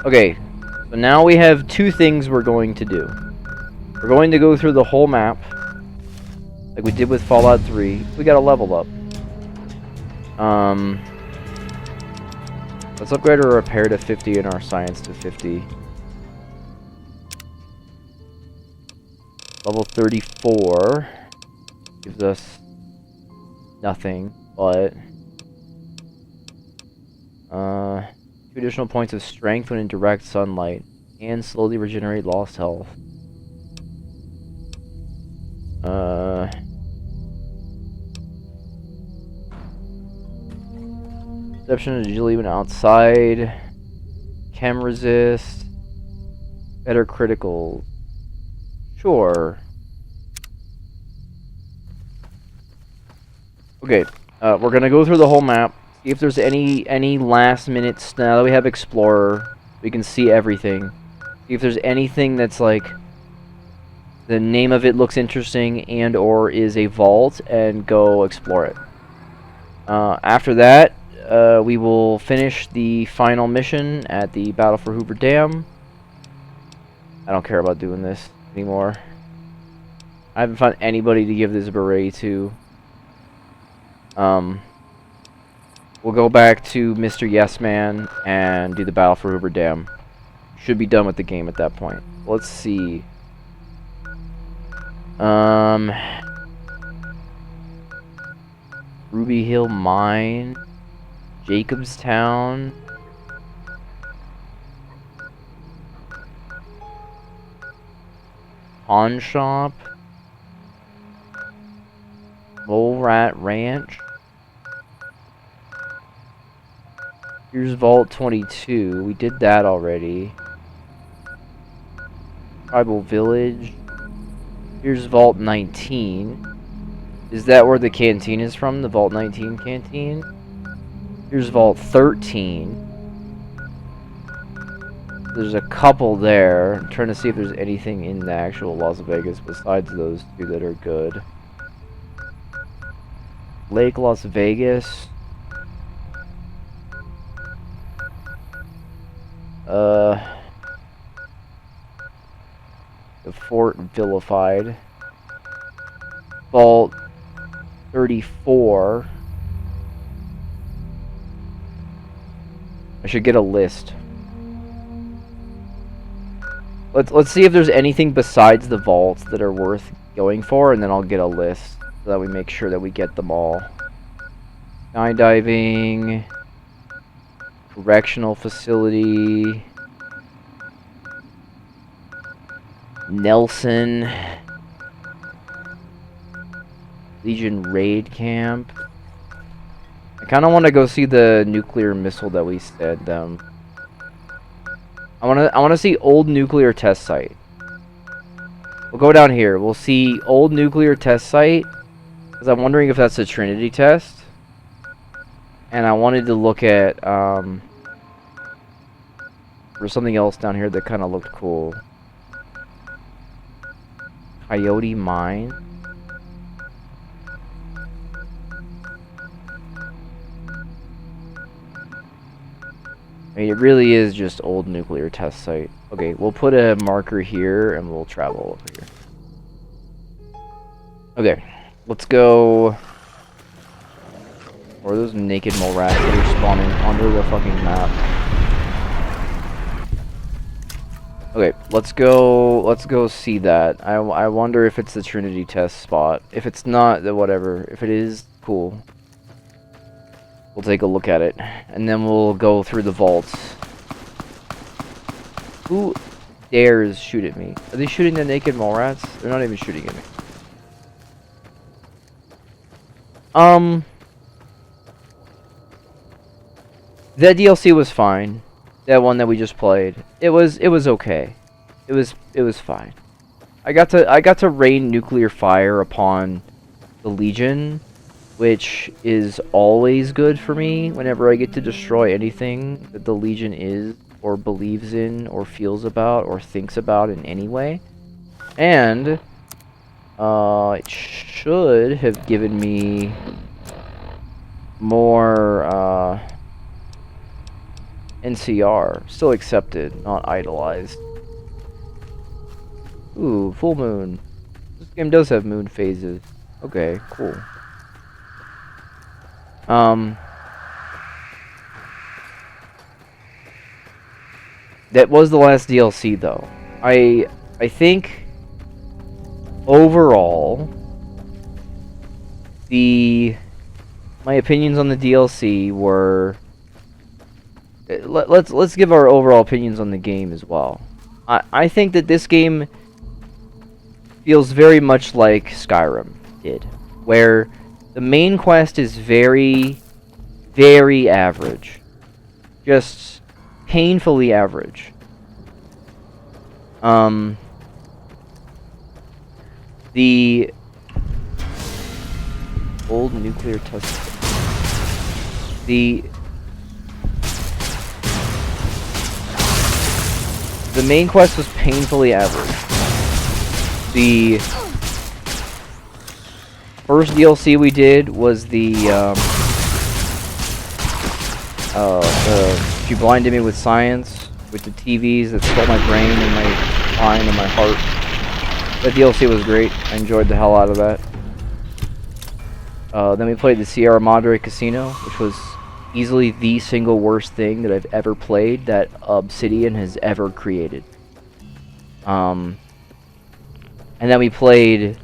Okay, so now we have two things we're going to do. We're going to go through the whole map, like we did with Fallout 3. We got a level up. Let's upgrade our repair to 50 and our science to 50. Level 34 gives us nothing, but 2 additional points of strength when in direct sunlight, and slowly regenerate lost health. Perception and agility when outside. Chem resist. Better critical. Sure. Okay, we're gonna go through the whole map. See if there's any last minutes. Now that we have Explorer, we can see everything. See if there's anything that's like the name of it looks interesting and or is a vault, and go explore it. After that, we will finish the final mission at the Battle for Hoover Dam. I don't care about doing this anymore. I haven't found anybody to give this beret to. We'll go back to Mr. Yes Man and do the Battle for Hoover Dam. Should be done with the game at that point. Let's see. Ruby Hill Mine, Jacobstown. Pawn Shop. Mole Rat Ranch. Here's Vault 22. We did that already. Tribal Village. Here's Vault 19. Is that where the canteen is from? The Vault 19 canteen? Here's Vault 13. There's a couple there. I'm trying to see if there's anything in the actual Las Vegas besides those two that are good. Lake Las Vegas. The Fort Vilified. Vault 34. I should get a list. Let's see if there's anything besides the vaults that are worth going for, and then I'll get a list so that we make sure that we get them all. Skydiving, correctional facility, Nelson, Legion raid camp. I kind of want to go see the nuclear missile that we said them. I want to see old nuclear test site. We'll go down here. We'll see old nuclear test site, because I'm wondering if that's a Trinity test. And I wanted to look at there's something else down here that kind of looked cool. Coyote Mine. I mean, it really is just old nuclear test site. Okay, we'll put a marker here and we'll travel over here. Okay, let's go. Or those naked mole rats that are spawning under the fucking map. Okay, let's go see that. I wonder if it's the Trinity test spot. If it's not, then whatever. If it is, cool. We'll take a look at it, and then we'll go through the vaults. Who dares shoot at me? Are they shooting the naked mole rats? They're not even shooting at me. That DLC was fine. That one that we just played. It was okay. It was fine. I got to rain nuclear fire upon the Legion, which is always good for me whenever I get to destroy anything that the Legion is, or believes in, or feels about, or thinks about in any way. And it should have given me more NCR. Still accepted, not idolized. Ooh, full moon. This game does have moon phases. Okay, cool. That was the last DLC though. I think overall my opinions on the DLC were let's give our overall opinions on the game as well. I think that this game feels very much like Skyrim did, where the main quest is very, very average. Just painfully average. The old nuclear test. The main quest was painfully average. The first DLC we did was She Blinded Me with Science, with the TVs that stole my brain and my mind and my heart. That DLC was great. I enjoyed the hell out of that. Then we played the Sierra Madre Casino, which was easily the single worst thing that I've ever played that Obsidian has ever created. And then we played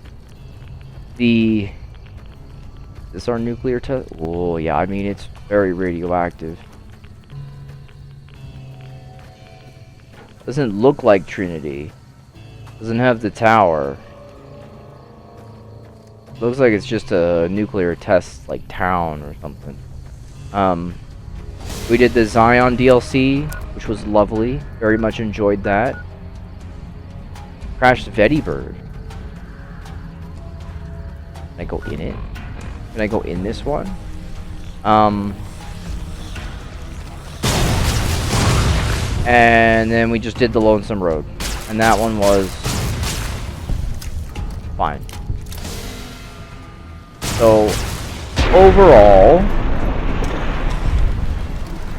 the... Is this our nuclear test? Oh, yeah, I mean, it's very radioactive. Doesn't look like Trinity. Doesn't have the tower. Looks like it's just a nuclear test, like, town or something. We did the Zion DLC, which was lovely. Very much enjoyed that. Crashed Vedibird. Can I go in it? Can I go in this one? And then we just did the Lonesome Road. And that one was fine. So, overall,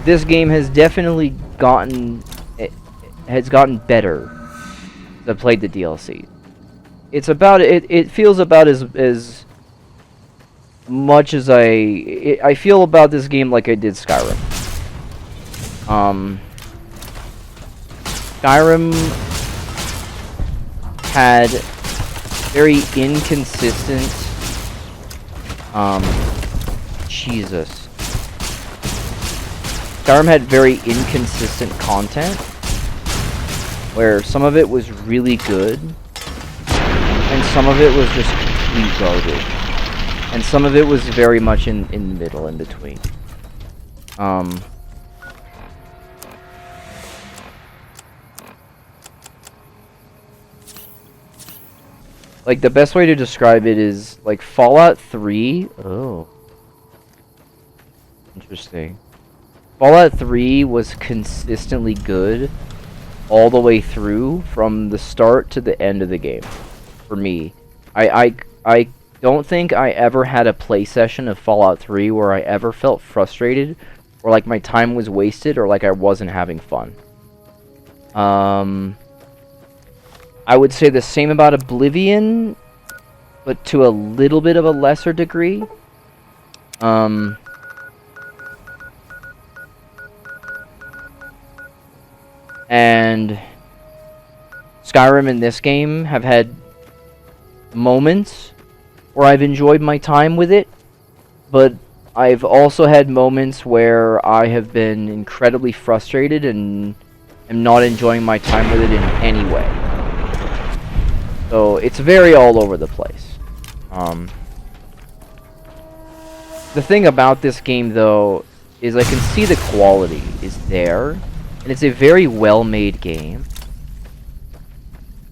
this game has definitely gotten... It has gotten better as I played the DLC. It's about... It feels about as much as I feel about this game like I did Skyrim. Skyrim had very inconsistent Jesus. Skyrim had very inconsistent content where some of it was really good and some of it was just complete garbage. And some of it was very much in the middle, in between. Like, the best way to describe it is, like, Fallout 3... Oh. Interesting. Fallout 3 was consistently good all the way through, from the start to the end of the game. For me. I don't think I ever had a play session of Fallout 3 where I ever felt frustrated, or like my time was wasted, or like I wasn't having fun. I would say the same about Oblivion, but to a little bit of a lesser degree. And Skyrim and this game have had moments where I've enjoyed my time with it, but I've also had moments where I have been incredibly frustrated and am not enjoying my time with it in any way. So it's very all over the place. The thing about this game, though, is I can see the quality is there, and it's a very well-made game,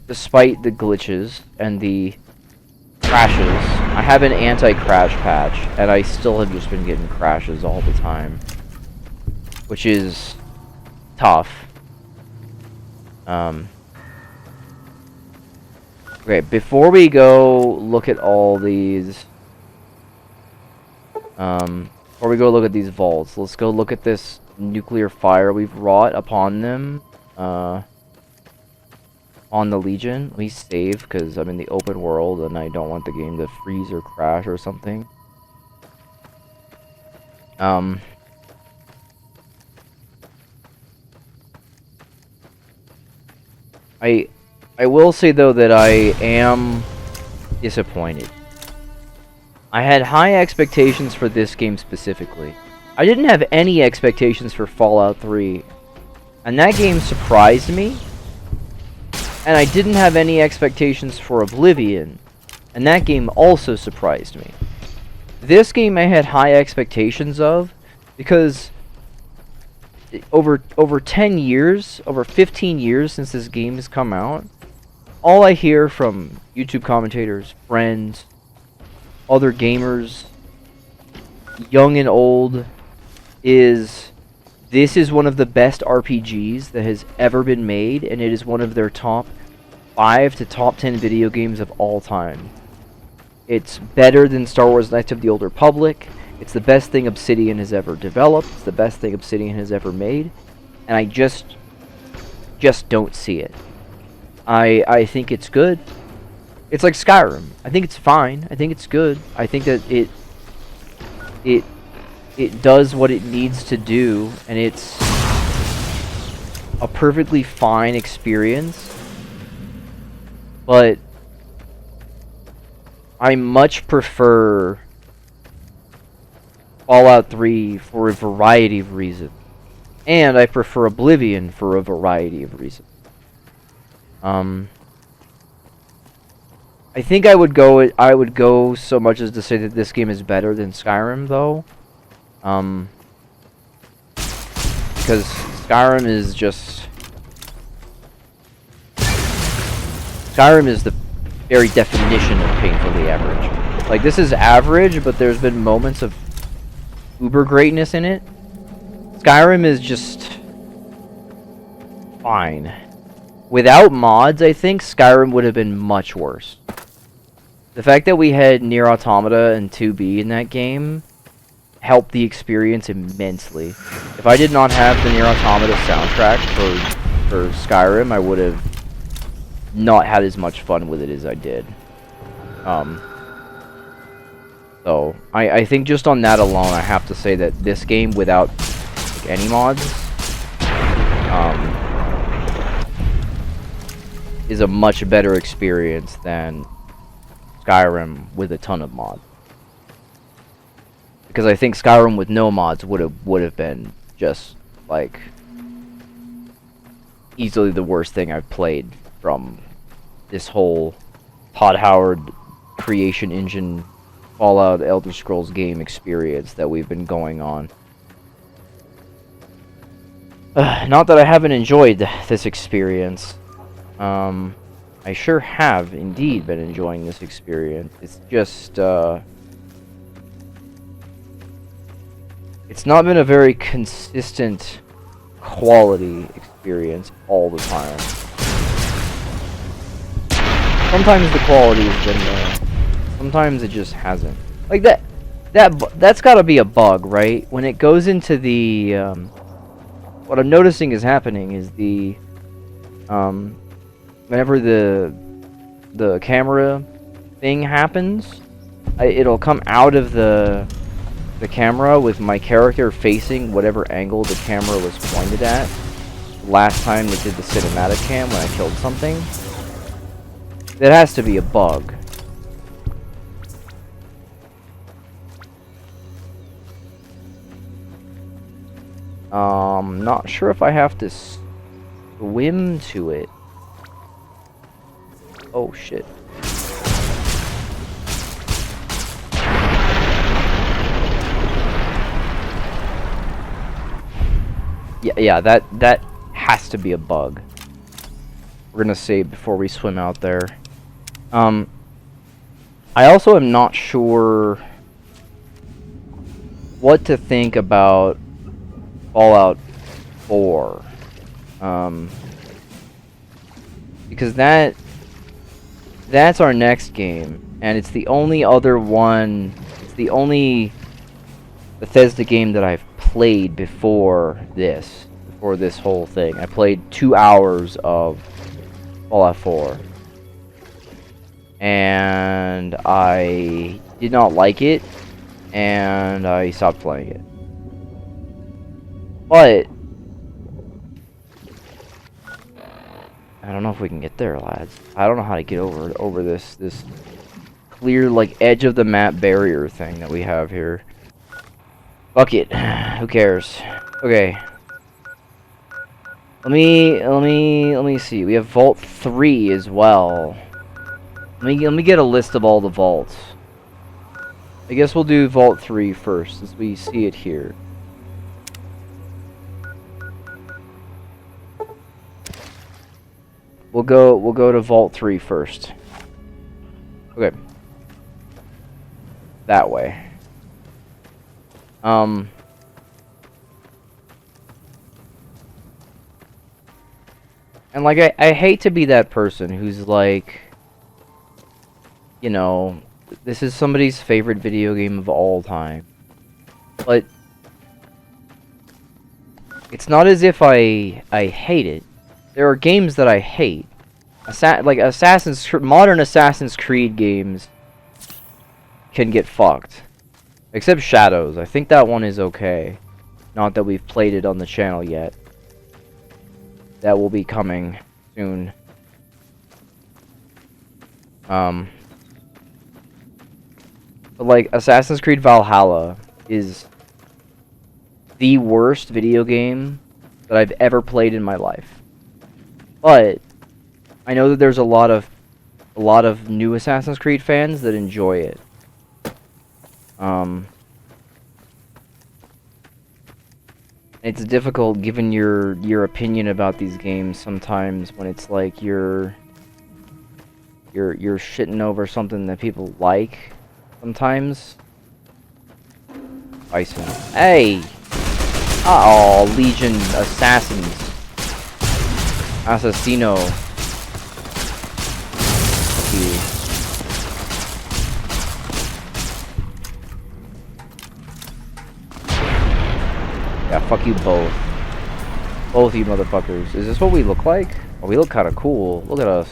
despite the glitches and the crashes. I have an anti-crash patch, and I still have just been getting crashes all the time, which is tough. Okay, before we go look at all these, before we go look at these vaults, let's go look at this nuclear fire we've wrought upon them, on the Legion. Let me save, because I'm in the open world and I don't want the game to freeze or crash or something. I will say though that I am disappointed. I had high expectations for this game specifically. I didn't have any expectations for Fallout 3, and that game surprised me. And I didn't have any expectations for Oblivion, and that game also surprised me. This game I had high expectations of, because over 10 years, over 15 years since this game has come out, all I hear from YouTube commentators, friends, other gamers, young and old, is this is one of the best RPGs that has ever been made, and it is one of their top 5 to top 10 video games of all time. It's better than Star Wars Knights of the Old Republic. It's the best thing Obsidian has ever developed. It's the best thing Obsidian has ever made. And I just don't see it. I think it's good. It's like Skyrim. I think it's fine. I think it's good. I think that it does what it needs to do, and it's a perfectly fine experience. But I much prefer Fallout 3 for a variety of reasons. And I prefer Oblivion for a variety of reasons. I think I would go so much as to say that this game is better than Skyrim, though. Because Skyrim is just... Skyrim is the very definition of painfully average. Like, this is average, but there's been moments of uber greatness in it. Skyrim is just... fine. Without mods, I think Skyrim would have been much worse. The fact that we had Nier Automata and 2B in that game helped the experience immensely. If I did not have the Nier Automata soundtrack for Skyrim, I would have not had as much fun with it as I did. So, I think just on that alone, I have to say that this game, without like, any mods, is a much better experience than Skyrim with a ton of mods. Because I think Skyrim with no mods would have been just like easily the worst thing I've played from this whole Todd Howard creation engine Fallout Elder Scrolls game experience that we've been going on. Not that I haven't enjoyed this experience. I sure have indeed been enjoying this experience. It's just, it's not been a very consistent quality experience all the time. Sometimes the quality has been there. Sometimes it just hasn't. Like that's gotta be a bug, right? When it goes into the, what I'm noticing is happening is the, whenever the camera thing happens, it'll come out of the camera with my character facing whatever angle the camera was pointed at. Last time they did the cinematic cam when I killed something. That has to be a bug. Not sure if I have to swim to it. Oh shit. Yeah, that has to be a bug. We're gonna save before we swim out there. I also am not sure what to think about Fallout 4. Because that's our next game, and it's the only other one, it's the only Bethesda game that I've played before this whole thing. I played 2 hours of Fallout 4. And I did not like it, and I stopped playing it. But I don't know if we can get there, lads. I don't know how to get over this clear, like, edge of the map barrier thing that we have here. Fuck it. Who cares? Okay. Let me see. We have Vault 3 as well. Let me get a list of all the vaults. I guess we'll do Vault 3 first, since we see it here. We'll go to Vault 3 first. Okay. That way. And like I hate to be that person who's like, you know, this is somebody's favorite video game of all time. But it's not as if I hate it. There are games that I hate. Like modern Assassin's Creed games can get fucked. Except Shadows. I think that one is okay. Not that we've played it on the channel yet. That will be coming soon. But like Assassin's Creed Valhalla is the worst video game that I've ever played in my life. But I know that there's a lot of new Assassin's Creed fans that enjoy it. It's difficult given your opinion about these games sometimes when it's like you're shitting over something that people like sometimes. Bison. Hey! Uh-oh, Legion Assassins. Assassino. Fuck you. Yeah, fuck you both. Both you motherfuckers. Is this what we look like? Oh, we look kind of cool. Look at us.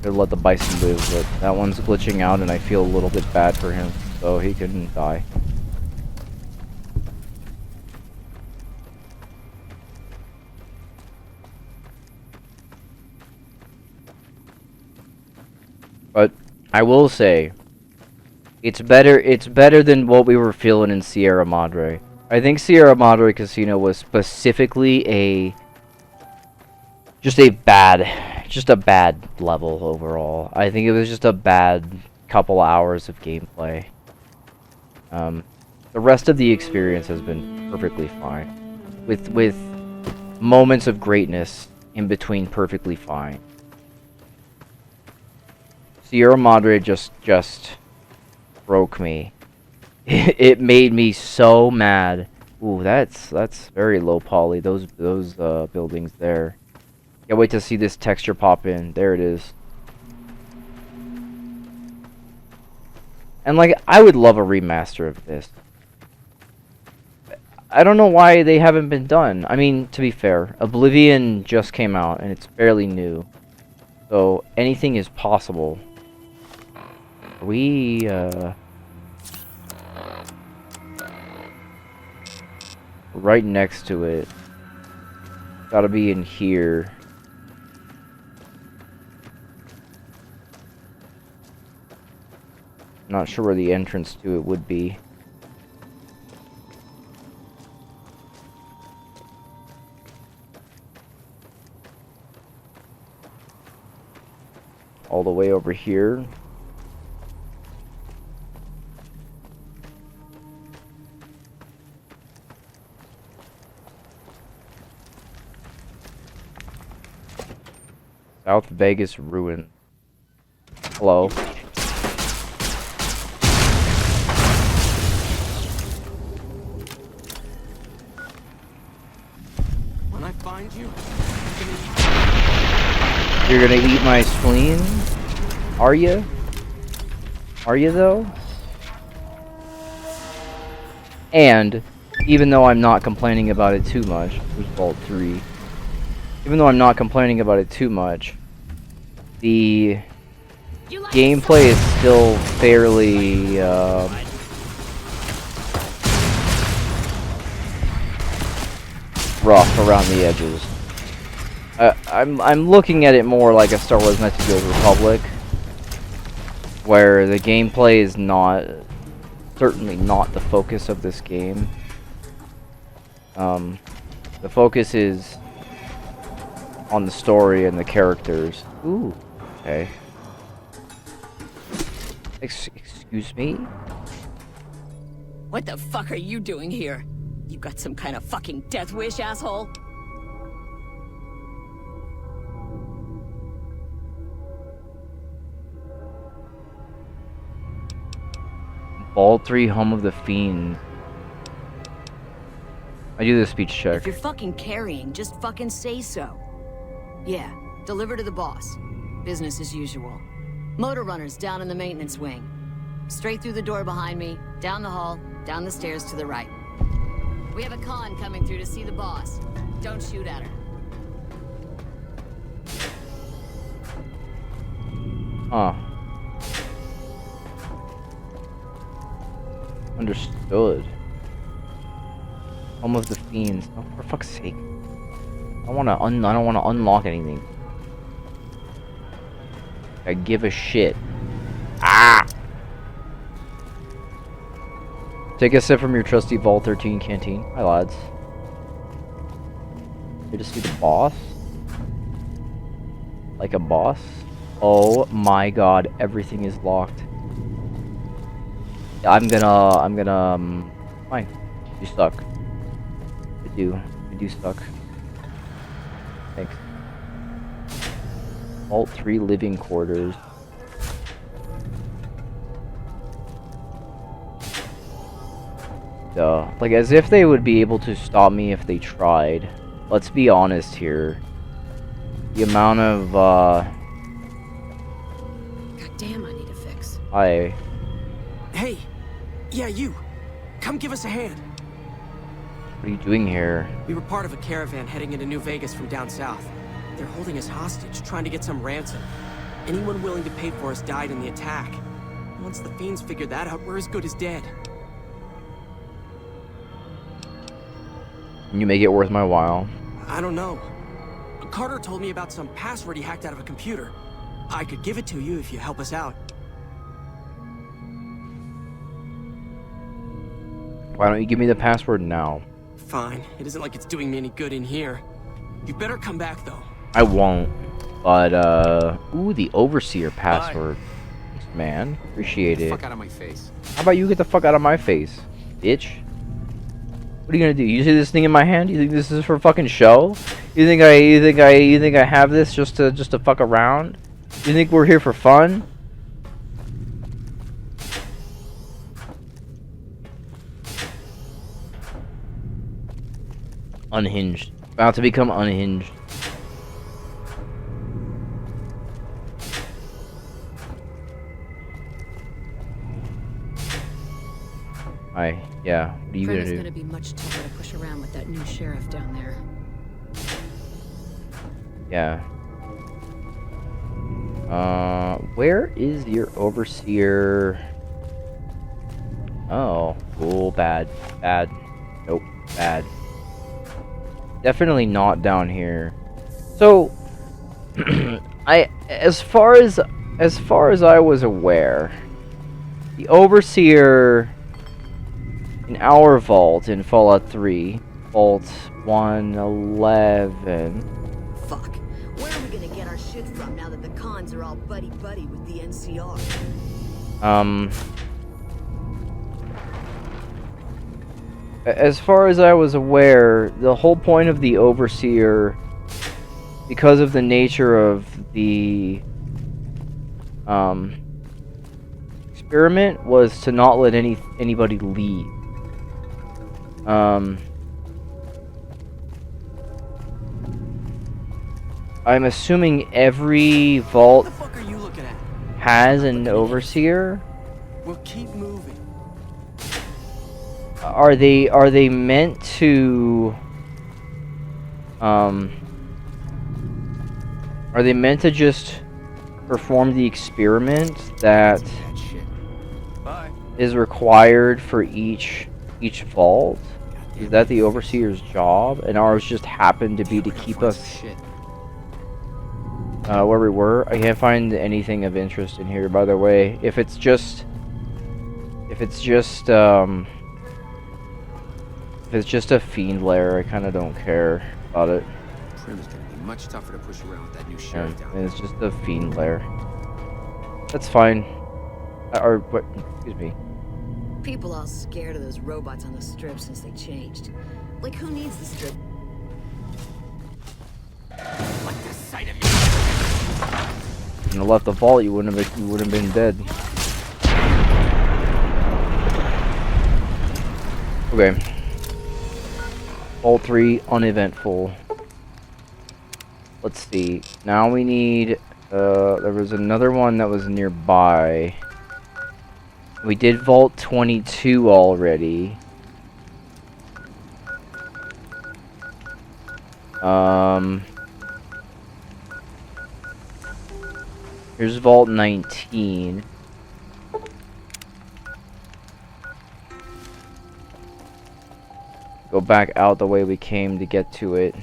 Gonna let the bison live, but that one's glitching out and I feel a little bit bad for him, so he couldn't die. But I will say, it's better than what we were feeling in Sierra Madre. I think Sierra Madre Casino was specifically just a bad level overall. I think it was just a bad couple hours of gameplay. The rest of the experience has been perfectly fine, with moments of greatness in between perfectly fine. Sierra Madre just broke me. It made me so mad. Ooh, that's very low poly. Those buildings there. Can't wait to see this texture pop in. There it is. And like, I would love a remaster of this. I don't know why they haven't been done. I mean, to be fair, Oblivion just came out and it's fairly new. So anything is possible. We right next to it. Gotta be in here. Not sure where the entrance to it would be. All the way over here. South Vegas Ruin. Hello. When I find you, You're gonna eat my spleen? Are you? Are you though? And even though I'm not complaining about it too much, there's Vault 3. Even though I'm not complaining about it too much, the gameplay is still fairly rough around the edges. I'm looking at it more like a Star Wars Knights of the Old Republic, where the gameplay is certainly not the focus of this game. The focus is on the story and the characters. Ooh, okay. Excuse me? What the fuck are you doing here? You got some kind of fucking death wish, asshole? Vault 3, home of the fiend. I do the speech check. If you're fucking carrying, just fucking say so. Yeah, deliver to the boss. Business as usual. Motor runners down in the maintenance wing. Straight through the door behind me, down the hall, down the stairs to the right. We have a con coming through to see the boss. Don't shoot at her. Huh. Understood. Home of the fiends. Oh, for fuck's sake! I don't want to unlock anything. I give a shit. Ah! Take a sip from your trusty Vault 13 canteen. Hi, lads. Here to see the boss? Like a boss? Oh my god, everything is locked. I'm gonna, fine. You suck. I do suck. Thanks. Vault 3 living quarters. Duh. Like, as if they would be able to stop me if they tried. Let's be honest here. The amount of, God damn, I need a fix. Hey! Yeah, you! Come give us a hand! What are you doing here? We were part of a caravan heading into New Vegas from down south. They're holding us hostage, trying to get some ransom. Anyone willing to pay for us died in the attack. Once the fiends figured that out, we're as good as dead. Can you make it worth my while? I don't know. Carter told me about some password he hacked out of a computer. I could give it to you if you help us out. Why don't you give me the password now? Fine. It isn't like it's doing me any good in here. You better come back, though. I won't. But, ooh, the Overseer password. Thanks, man. Appreciate it. Fuck out of my face. How about you get the fuck out of my face, bitch? What are you gonna do? You see this thing in my hand? You think this is for fucking show? You think I have this just to fuck around? You think we're here for fun? Unhinged. About to become unhinged. Yeah. What are you gonna do? Gonna be much tougher to push around with that new sheriff down there. Yeah. Where is your Overseer? Oh, cool, bad. Nope, bad. Definitely not down here. So, as far as I was aware, the Overseer in our vault in Fallout 3, Vault 111. Fuck. Where are we gonna get our shit from now that the cons are all buddy-buddy with the NCR? As far as I was aware, the whole point of the Overseer, because of the nature of the experiment, was to not let anybody leave. I'm assuming every vault What the fuck are you looking at? has an Overseer. We'll keep moving. Are they meant to are they meant to just perform the experiment that Bad shit. Bye. is required for each vault? Is that the overseer's job? And ours just happened to be to keep us Shit. where we were? I can't find anything of interest in here, by the way. If it's just a fiend lair, I kind of don't care about it. Trim is gonna be much tougher to push around with that new Yeah, sheriff down and it's just a fiend lair. That's fine. Or what? Excuse me. People all scared of those robots on the strip since they changed. Like, who needs the strip? Like the sight of If you left the vault, you wouldn't have been dead. Okay. Vault 3 uneventful. Let's see. Now we need. There was another one that was nearby. We did Vault 22 already. Here's Vault 19. Go back out the way we came to get to it.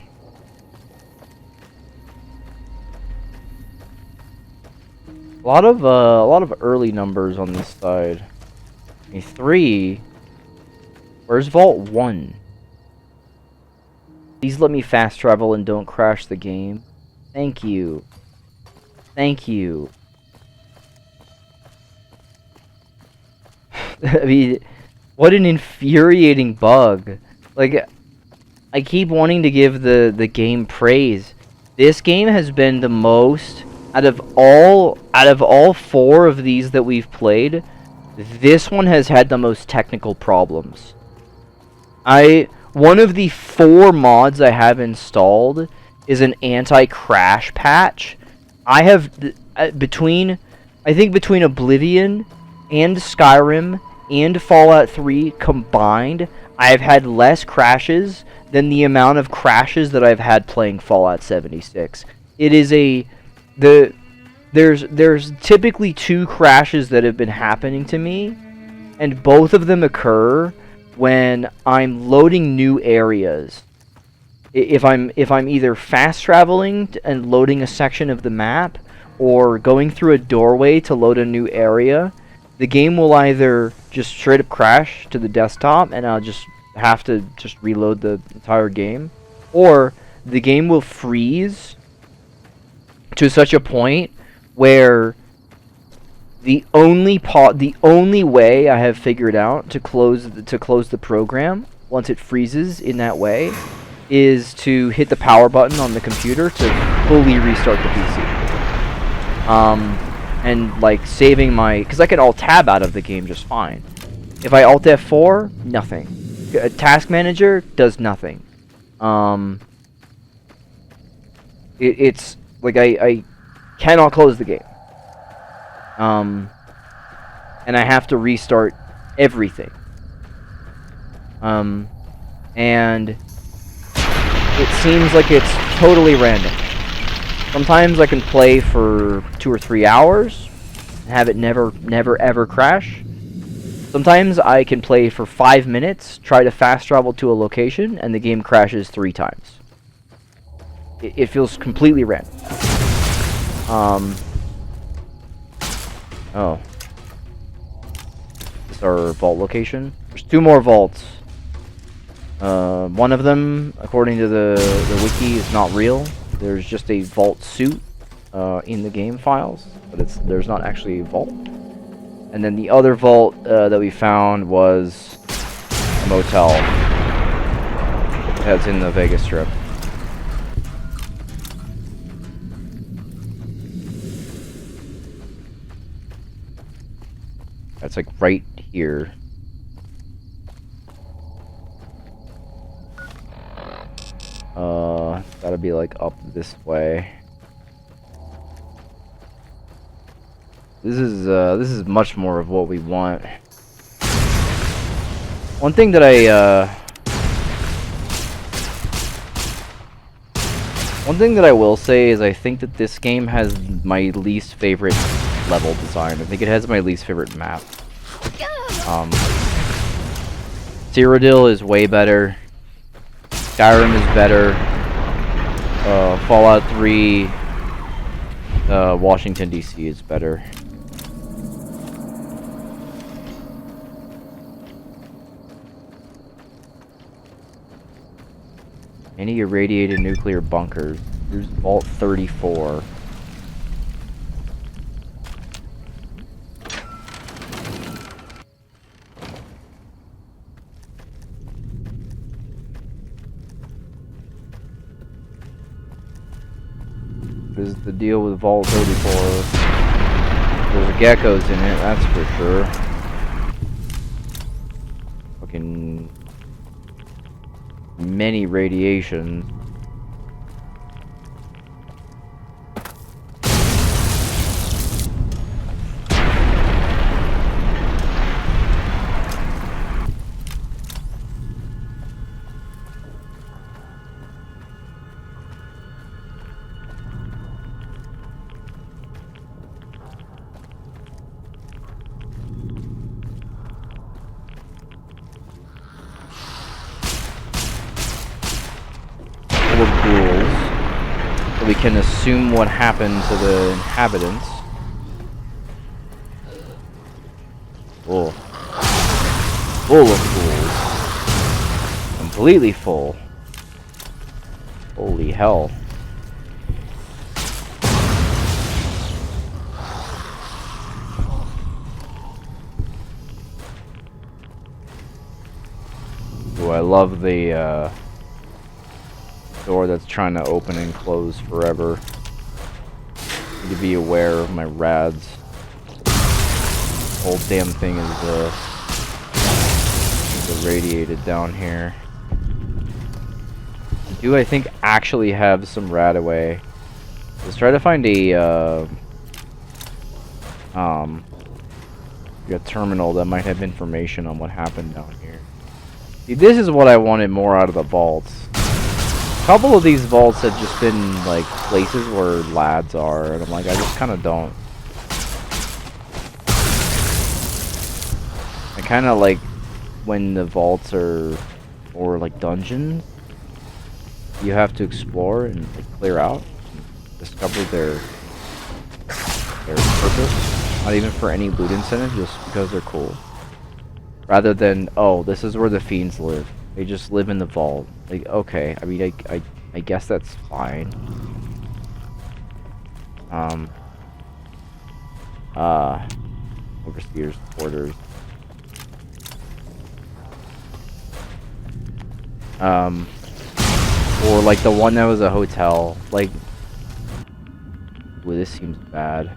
A lot of early numbers on this side. Okay, 3. Where's Vault 1? Please let me fast travel and don't crash the game. Thank you. Thank you. I mean, what an infuriating bug. Like, I keep wanting to give the game praise. This game has been the most out of all 4 of these that we've played. This one has had the most technical problems. One of the 4 mods I have installed is an anti-crash patch. I have between Oblivion and Skyrim and Fallout 3 combined, I've had less crashes than the amount of crashes that I've had playing Fallout 76. It is there's typically 2 crashes that have been happening to me, and both of them occur when I'm loading new areas. If I'm either fast traveling and loading a section of the map, or going through a doorway to load a new area, the game will either just straight up crash to the desktop and I'll just have to reload the entire game, or the game will freeze to such a point where the only way I have figured out to close the program once it freezes in that way is to hit the power button on the computer to fully restart the PC. And like saving my, because I can alt tab out of the game just fine. If I alt F4, nothing. Task manager does nothing. It's like I cannot close the game. And I have to restart everything. And it seems like it's totally random. Sometimes I can play for 2 or 3 hours and have it never ever crash. Sometimes I can play for 5 minutes, try to fast travel to a location, and the game crashes 3 times. It feels completely random. Oh. This is our vault location. There's 2 more vaults. One of them, according to the wiki, is not real. There's just a vault suit in the game files, but there's not actually a vault. And then the other vault that we found was a motel that's in the Vegas Strip. That's like right here. Gotta be like up this way. This is much more of what we want. One thing that I will say is I think that this game has my least favorite level design. I think it has my least favorite map. Cyrodiil is way better. Skyrim is better. Fallout 3, Washington DC is better. Any irradiated nuclear bunkers. Here's Vault 34. What is the deal with Vault 34? There's geckos in it, that's for sure. Fucking many radiations. Ghouls, so we can assume what happened to the inhabitants. Full of ghouls. Completely full. Holy hell. Ooh, I love the door that's trying to open and close forever. Need to be aware of my rads. Whole damn thing is irradiated down here. Do I think actually have some rad away? Let's try to find a terminal that might have information on what happened down here. See, this is what I wanted more out of the vaults. A couple of these vaults have just been like places where lads are, and I'm like, I just kind of don't. I kind of like when the vaults are, or like dungeons, you have to explore and like, clear out, and discover their purpose. Not even for any loot incentive, just because they're cool. Rather than, oh, this is where the fiends live. They just live in the vault. Like, okay, I mean, I guess that's fine. Overseers, quarters. Or like the one that was a hotel. Like, well, this seems bad.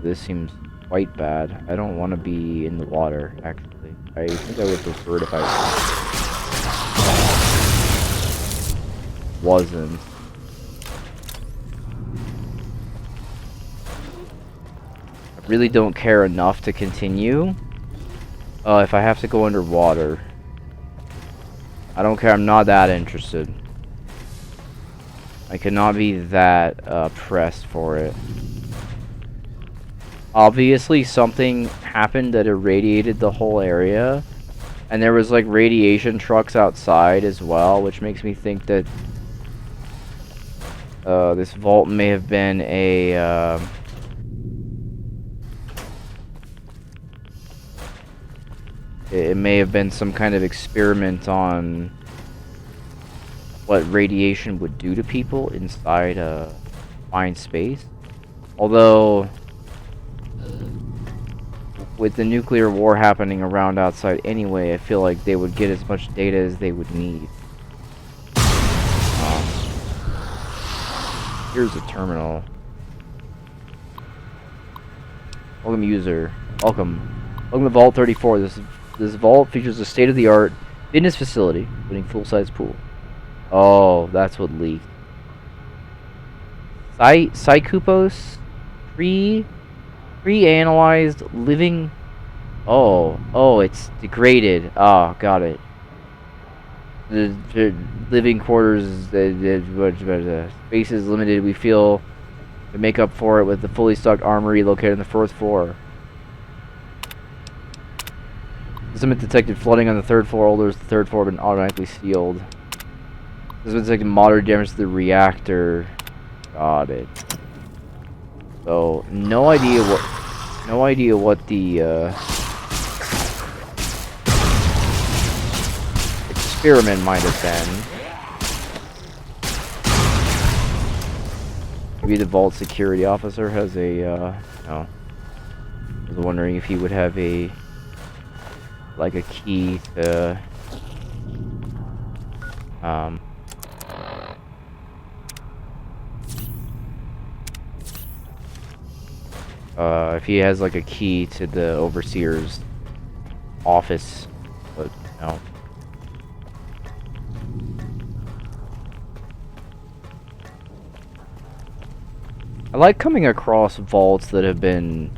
This seems quite bad. I don't want to be in the water, actually. I think I would prefer it if I wasn't. I really don't care enough to continue. If I have to go underwater. I don't care, I'm not that interested. I cannot be that pressed for it. Obviously something happened that irradiated the whole area, and there was like radiation trucks outside as well, which makes me think that this vault may have been a it may have been some kind of experiment on what radiation would do to people inside a confined space. Although with the nuclear war happening around outside anyway, I feel like they would get as much data as they would need. Here's a terminal. Welcome, user. Welcome to Vault 34. This vault features a state-of-the-art fitness facility, including full-size pool. Oh, that's what leaked. Psychopos? Pre-analyzed living Oh, it's degraded. Oh, got it. The living quarters, the space is limited. We feel to make up for it with the fully stocked armory located on the fourth floor. System detected flooding on the third floor. Orders the third floor have been automatically sealed. System detected moderate damage to the reactor. Got it. So no idea what the experiment might have been. Maybe the vault security officer has a no. I was wondering if he would have a like a key to if he has like a key to the overseer's office, but no. I like coming across vaults that have been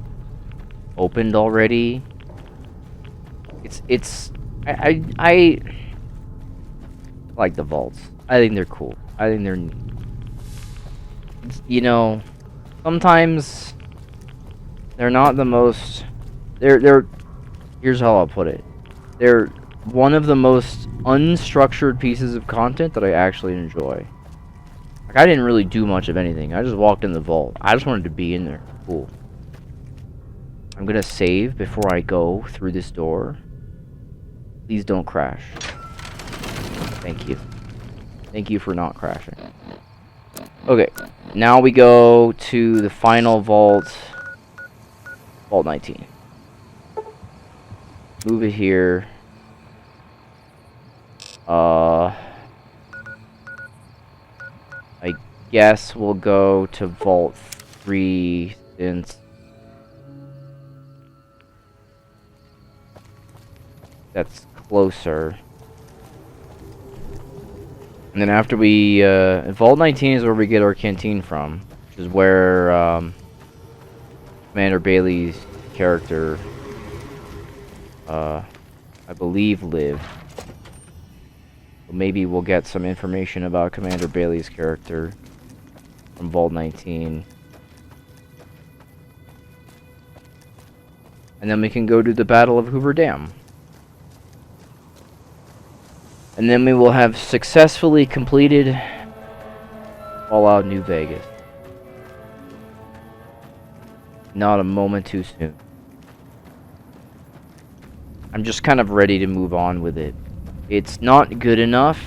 opened already. I like the vaults. I think they're cool. I think they're, you know, sometimes they're not the most, they're here's how I'll put it. They're one of the most unstructured pieces of content that I actually enjoy. Like, I didn't really do much of anything. I just walked in the vault. I just wanted to be in there. Cool. I'm gonna save before I go through this door. Please don't crash. Thank you. Thank you for not crashing. Okay, now we go to the final vault. Vault 19. Move it here. I guess we'll go to Vault 3 since that's closer. And then after we, Vault 19 is where we get our canteen from, which is where, Commander Bailey's character, I believe lived. Maybe we'll get some information about Commander Bailey's character from Vault 19. And then we can go to the Battle of Hoover Dam. And then we will have successfully completed Fallout New Vegas. Not a moment too soon. I'm just kind of ready to move on with it. It's not good enough.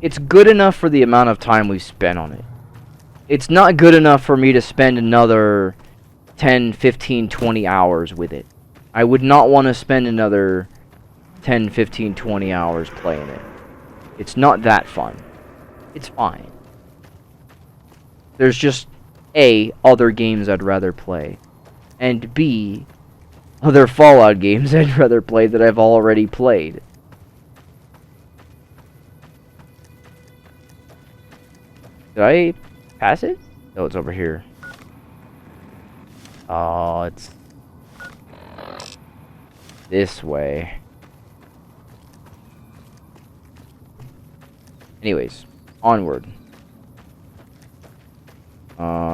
It's good enough for the amount of time we've spent on it. It's not good enough for me to spend another 10, 15, 20 hours with it. I would not want to spend another 10, 15, 20 hours playing it. It's not that fun. It's fine. There's just A, other games I'd rather play, and B, other Fallout games I'd rather play that I've already played. Did I pass it? No, it's over here. Oh, it's this way. Anyways, onward.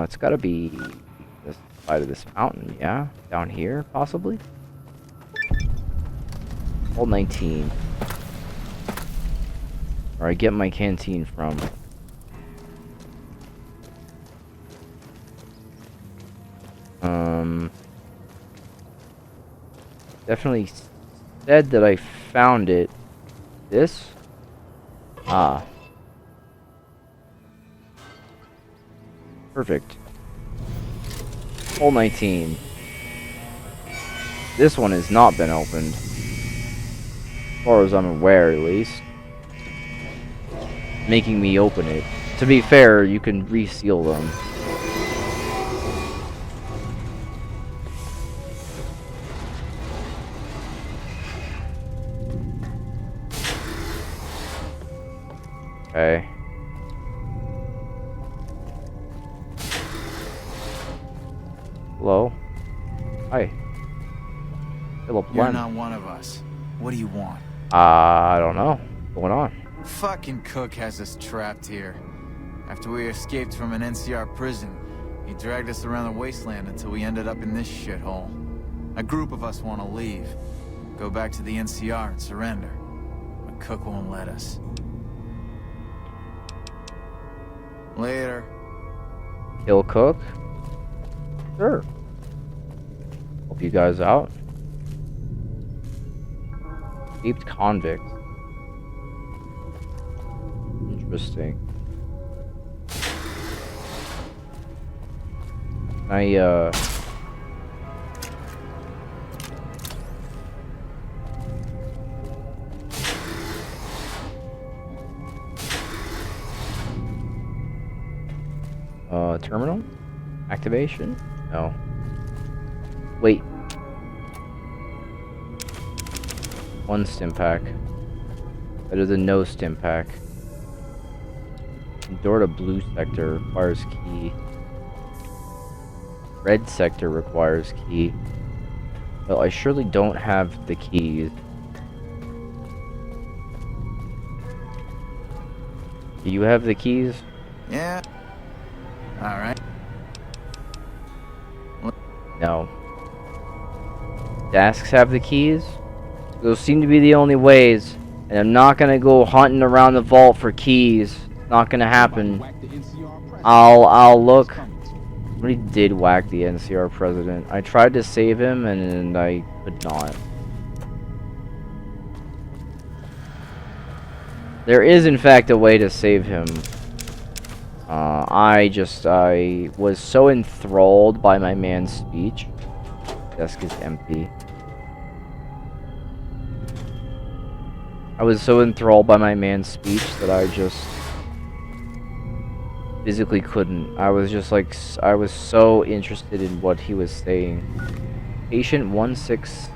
It's gotta be this side of this mountain, yeah? Down here, possibly? Vault 19. Where I get my canteen from. Definitely said that I found it. This? Ah. Perfect. Hole 19. This one has not been opened. As far as I'm aware, at least. Making me open it. To be fair, you can reseal them. Okay. Hello? Hi. Philip You're Len. not one of us. What do you want? I don't know. What's going on? Fucking Cook has us trapped here. After we escaped from an NCR prison, he dragged us around the wasteland until we ended up in this shithole. A group of us want to leave. Go back to the NCR and surrender. But Cook won't let us. Later. Kill Cook? Sure. Help you guys out. Escaped convict. Interesting. Terminal? Activation? No. Wait. One stim pack. Better than no stim pack. Door to blue sector requires key. Red sector requires key. Well, I surely don't have the keys. Do you have the keys? Yeah. Alright. No. Dasks have the keys? Those seem to be the only ways. And I'm not gonna go hunting around the vault for keys. It's not gonna happen. I'll look. Somebody did whack the NCR president. I tried to save him and I could not. There is in fact a way to save him. I was so enthralled by my man's speech. Desk is empty. I was so enthralled by my man's speech that I just physically couldn't. I was just like, I was so interested in what he was saying. Patient 16...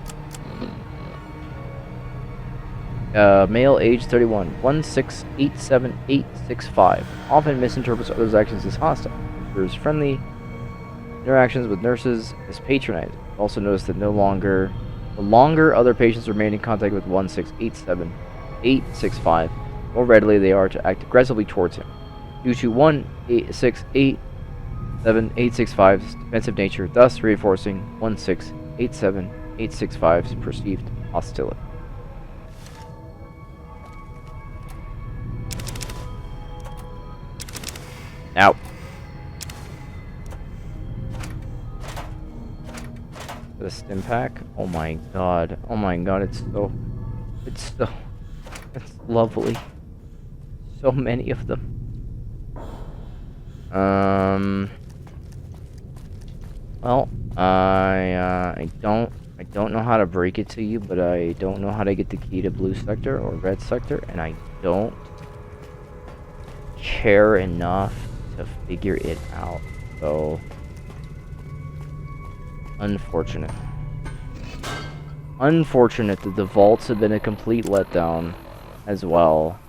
male, age 31, 1687865. Often misinterprets others' actions as hostile. Prefers friendly interactions with nurses as patronizing. Also notice that the longer other patients remain in contact with 1687865, more readily they are to act aggressively towards him. Due to 1687865's defensive nature, thus reinforcing 1687865's perceived hostility. Out. The stim pack. Oh my god. Oh my god. It's lovely. So many of them. Well, I don't know how to break it to you, but I don't know how to get the key to blue sector or red sector, and I don't care enough to figure it out. So unfortunate. Unfortunate that the vaults have been a complete letdown as well.